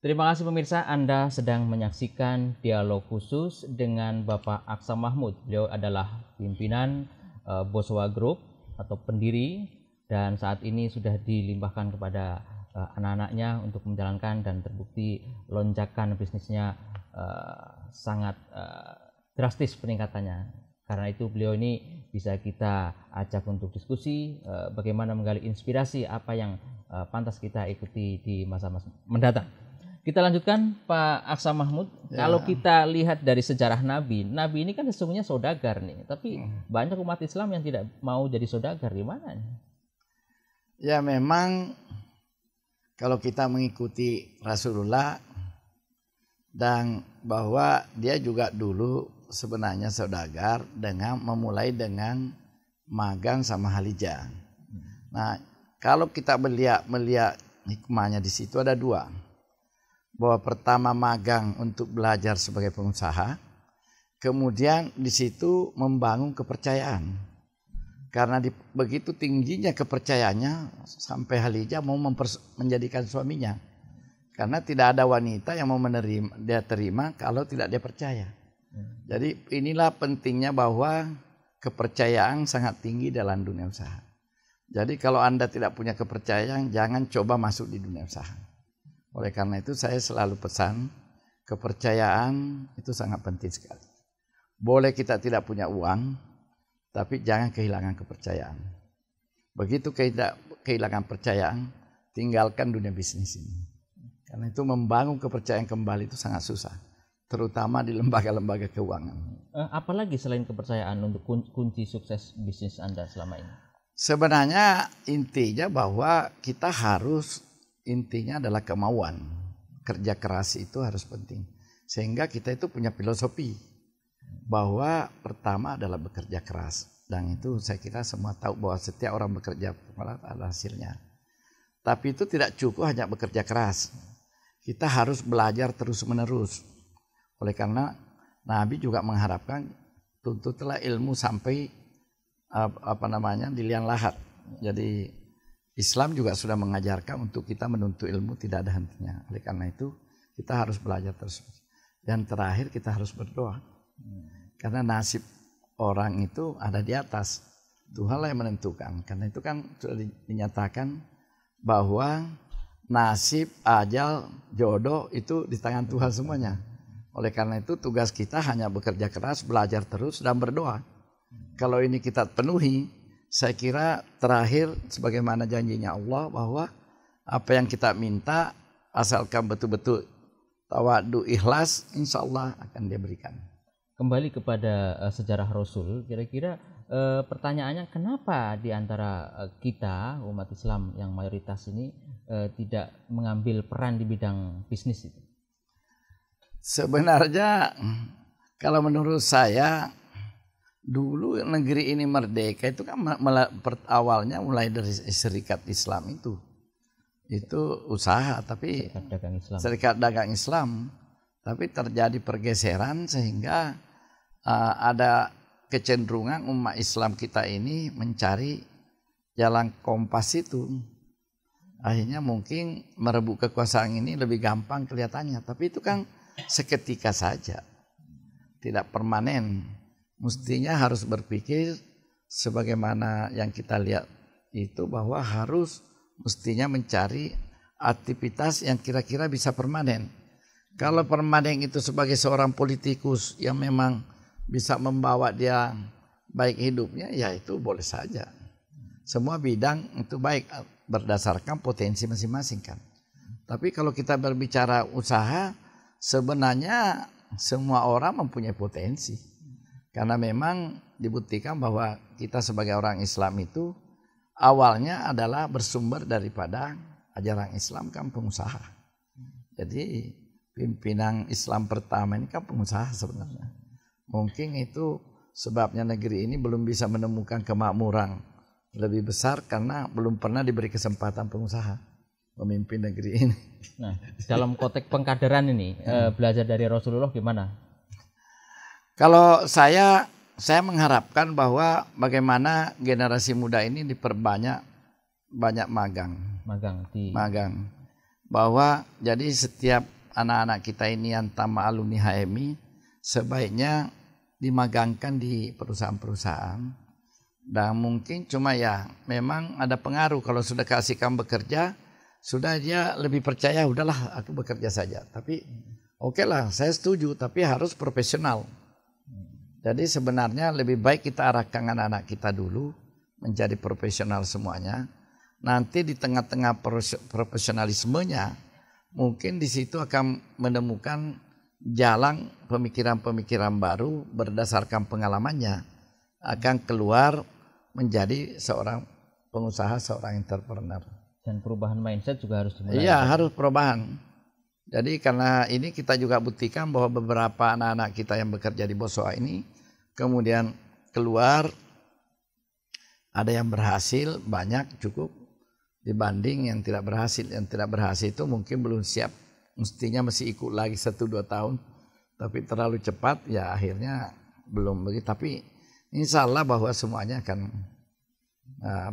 Terima kasih pemirsa, Anda sedang menyaksikan dialog khusus dengan Bapak Aksa Mahmud. Beliau adalah pimpinan Boswa Group atau pendiri, dan saat ini sudah dilimpahkan kepada anak-anaknya untuk menjalankan, dan terbukti lonjakan bisnisnya sangat drastis peningkatannya. Karena itu beliau ini bisa kita ajak untuk diskusi bagaimana menggali inspirasi apa yang pantas kita ikuti di masa-masa mendatang. Kita lanjutkan Pak Aksa Mahmud. Ya. Kalau kita lihat dari sejarah Nabi ini kan sesungguhnya saudagar nih, tapi banyak umat Islam yang tidak mau jadi saudagar. Gimana nih? Ya memang kalau kita mengikuti Rasulullah, dan bahwa dia juga dulu sebenarnya saudagar dengan memulai dengan magang sama Halijah. Nah, kalau kita melihat hikmahnya di situ ada dua. Bahwa pertama magang untuk belajar sebagai pengusaha, kemudian di situ membangun kepercayaan. Karena begitu tingginya kepercayaannya sampai Halijah mau menjadikan suaminya. Karena tidak ada wanita yang mau dia terima kalau tidak dia percaya. Jadi inilah pentingnya bahwa kepercayaan sangat tinggi dalam dunia usaha. Jadi kalau Anda tidak punya kepercayaan, jangan coba masuk di dunia usaha. Oleh karena itu saya selalu pesan, kepercayaan itu sangat penting sekali. Boleh kita tidak punya uang, tapi jangan kehilangan kepercayaan. Begitu kehilangan kepercayaan, tinggalkan dunia bisnis ini. Karena itu membangun kepercayaan kembali itu sangat susah, terutama di lembaga-lembaga keuangan. Apalagi selain kepercayaan untuk kunci sukses bisnis Anda selama ini? Sebenarnya intinya bahwa kita intinya adalah kemauan. Kerja keras itu harus penting. Sehingga kita itu punya filosofi bahwa pertama adalah bekerja keras. Dan itu saya kira semua tahu bahwa setiap orang bekerja keras adalah hasilnya. Tapi itu tidak cukup hanya bekerja keras. Kita harus belajar terus-menerus. Oleh karena Nabi juga mengharapkan tuntutlah ilmu sampai di liang lahat. Jadi Islam juga sudah mengajarkan untuk kita menuntut ilmu tidak ada hentinya. Oleh karena itu kita harus belajar terus. Dan terakhir kita harus berdoa. Karena nasib orang itu ada di atas. Tuhanlah yang menentukan. Karena itu kan sudah dinyatakan bahwa nasib, ajal, jodoh itu di tangan Tuhan semuanya. Oleh karena itu tugas kita hanya bekerja keras, belajar terus dan berdoa. Kalau ini kita penuhi, saya kira terakhir sebagaimana janjinya Allah bahwa apa yang kita minta asalkan betul-betul tawadu ikhlas, insya Allah akan dia berikan. Kembali kepada sejarah Rasul, kira-kira pertanyaannya kenapa di antara kita umat Islam yang mayoritas ini tidak mengambil peran di bidang bisnis itu? Sebenarnya kalau menurut saya, dulu negeri ini merdeka itu kan awalnya mulai dari Serikat Islam itu usaha, tapi Serikat Dagang Islam, tapi terjadi pergeseran sehingga ada kecenderungan umat Islam kita ini mencari jalan kompas itu. Akhirnya mungkin merebut kekuasaan ini lebih gampang kelihatannya, tapi itu kan seketika saja, tidak permanen. Mestinya harus berpikir sebagaimana yang kita lihat itu bahwa harus mestinya mencari aktivitas yang kira-kira bisa permanen. Kalau permanen itu sebagai seorang politikus yang memang bisa membawa dia baik hidupnya, ya itu boleh saja. Semua bidang itu baik berdasarkan potensi masing-masing kan. Tapi kalau kita berbicara usaha, sebenarnya semua orang mempunyai potensi. Karena memang dibuktikan bahwa kita sebagai orang Islam itu awalnya adalah bersumber daripada ajaran Islam kan pengusaha. Jadi pimpinan Islam pertama ini kan pengusaha sebenarnya. Mungkin itu sebabnya negeri ini belum bisa menemukan kemakmuran lebih besar karena belum pernah diberi kesempatan pengusaha memimpin negeri ini. Nah, dalam konteks pengkaderan ini belajar dari Rasulullah gimana? Kalau saya mengharapkan bahwa bagaimana generasi muda ini diperbanyak banyak magang. bahwa jadi setiap anak-anak kita ini yang tamat alumni HMI sebaiknya dimagangkan di perusahaan-perusahaan, dan mungkin cuma ya memang ada pengaruh kalau sudah kasihkan bekerja, sudah dia lebih percaya, udahlah aku bekerja saja. Tapi oke lah, saya setuju, tapi harus profesional. Jadi sebenarnya lebih baik kita arahkan anak-anak kita dulu menjadi profesional semuanya. Nanti di tengah-tengah profesionalismenya, mungkin di situ akan menemukan jalan pemikiran-pemikiran baru berdasarkan pengalamannya, akan keluar menjadi seorang pengusaha, seorang entrepreneur. Dan perubahan mindset juga harus dimulai. Iya, harus perubahan. Jadi karena ini kita juga buktikan bahwa beberapa anak-anak kita yang bekerja di BOSOA ini kemudian keluar, ada yang berhasil banyak cukup dibanding yang tidak berhasil. Yang tidak berhasil itu mungkin belum siap, mestinya masih ikut lagi 1-2 tahun, tapi terlalu cepat ya akhirnya belum begitu. Tapi insya Allah bahwa semuanya akan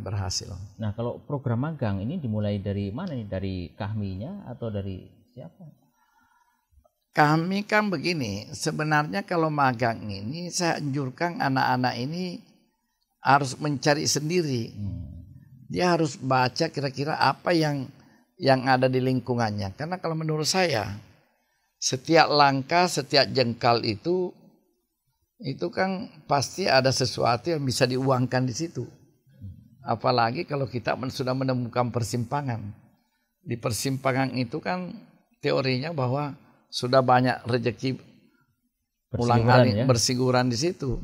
berhasil. Nah, kalau program magang ini dimulai dari mana nih? Dari KAHMI-nya atau dari siapa? Kami kan begini, sebenarnya kalau magang ini saya anjurkan anak-anak ini harus mencari sendiri. Dia harus baca kira-kira apa yang ada di lingkungannya. Karena kalau menurut saya, setiap langkah, setiap jengkal itu kan pasti ada sesuatu yang bisa diuangkan di situ. Apalagi kalau kita sudah menemukan persimpangan. Di persimpangan itu kan teorinya bahwa sudah banyak rezeki bersiguran di situ.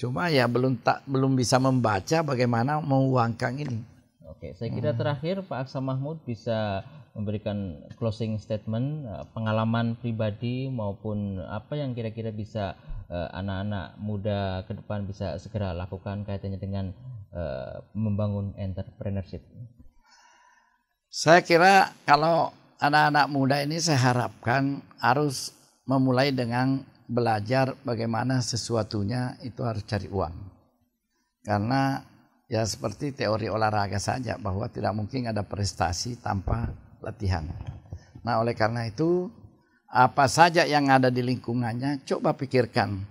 Cuma ya belum bisa membaca bagaimana menguangkan ini. Oke, saya kira terakhir Pak Aksa Mahmud bisa memberikan closing statement, pengalaman pribadi maupun apa yang kira-kira bisa anak-anak muda ke depan bisa segera lakukan kaitannya dengan membangun entrepreneurship. Saya kira kalau anak-anak muda ini saya harapkan harus memulai dengan belajar bagaimana sesuatunya itu harus cari uang. Karena ya seperti teori olahraga saja bahwa tidak mungkin ada prestasi tanpa latihan. Nah, oleh karena itu apa saja yang ada di lingkungannya coba pikirkan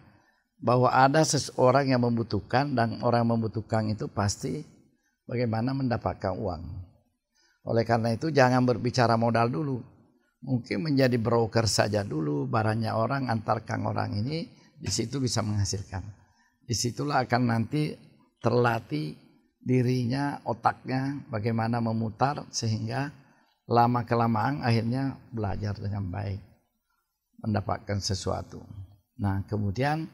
bahwa ada seseorang yang membutuhkan, dan orang yang membutuhkan itu pasti bagaimana mendapatkan uang. Oleh karena itu jangan berbicara modal dulu. Mungkin menjadi broker saja dulu, barangnya orang, antarkan orang ini, di situ bisa menghasilkan. Disitulah akan nanti terlatih dirinya, otaknya, bagaimana memutar sehingga lama-kelamaan akhirnya belajar dengan baik, mendapatkan sesuatu. Nah, kemudian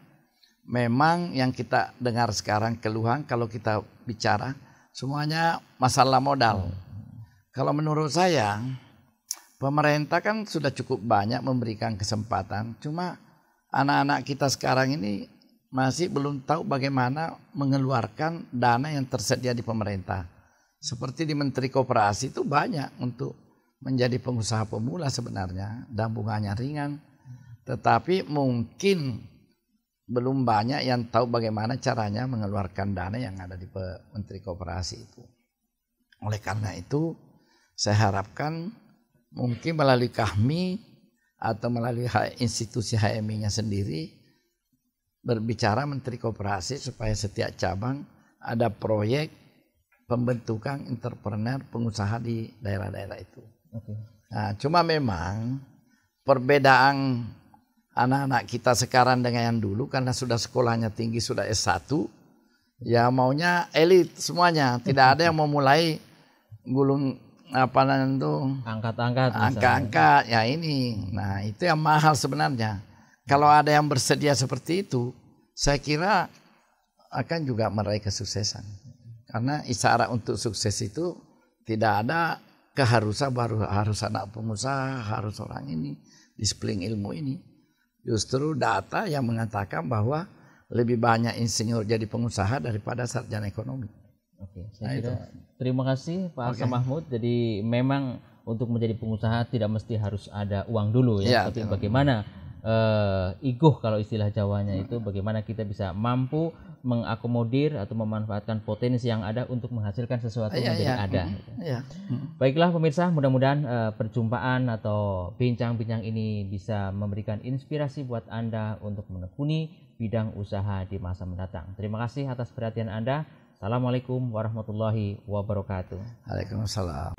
memang yang kita dengar sekarang keluhan kalau kita bicara semuanya masalah modal. Kalau menurut saya pemerintah kan sudah cukup banyak memberikan kesempatan, cuma anak-anak kita sekarang ini masih belum tahu bagaimana mengeluarkan dana yang tersedia di pemerintah. Seperti di Menteri Koperasi itu banyak untuk menjadi pengusaha pemula sebenarnya, dan bunganya ringan. Tetapi mungkin belum banyak yang tahu bagaimana caranya mengeluarkan dana yang ada di Menteri Koperasi itu. Oleh karena itu saya harapkan mungkin melalui KAHMI atau melalui institusi HMI-nya sendiri berbicara Menteri Koperasi supaya setiap cabang ada proyek pembentukan entrepreneur pengusaha di daerah-daerah itu. Nah, cuma memang perbedaan anak-anak kita sekarang dengan yang dulu karena sudah sekolahnya tinggi, sudah S1, ya maunya elit semuanya. Tidak ada yang mau mulai gulung apa itu angkat-angkat ya ini. Nah, itu yang mahal sebenarnya. Kalau ada yang bersedia seperti itu, saya kira akan juga meraih kesuksesan. Karena isyarat untuk sukses itu tidak ada keharusan baru harus anak pengusaha, harus orang ini, disiplin ilmu ini. Justru data yang mengatakan bahwa lebih banyak insinyur jadi pengusaha daripada sarjana ekonomi. Oke, saya kira terima kasih Pak Aksa Mahmud. Jadi memang untuk menjadi pengusaha tidak mesti harus ada uang dulu ya, tapi bagaimana iguh kalau istilah Jawanya itu, bagaimana kita bisa mampu mengakomodir atau memanfaatkan potensi yang ada untuk menghasilkan sesuatu menjadi ada. Baiklah pemirsa, mudah-mudahan perjumpaan atau bincang-bincang ini bisa memberikan inspirasi buat Anda untuk menekuni bidang usaha di masa mendatang. Terima kasih atas perhatian Anda. Assalamualaikum warahmatullahi wabarakatuh. Waalaikumsalam.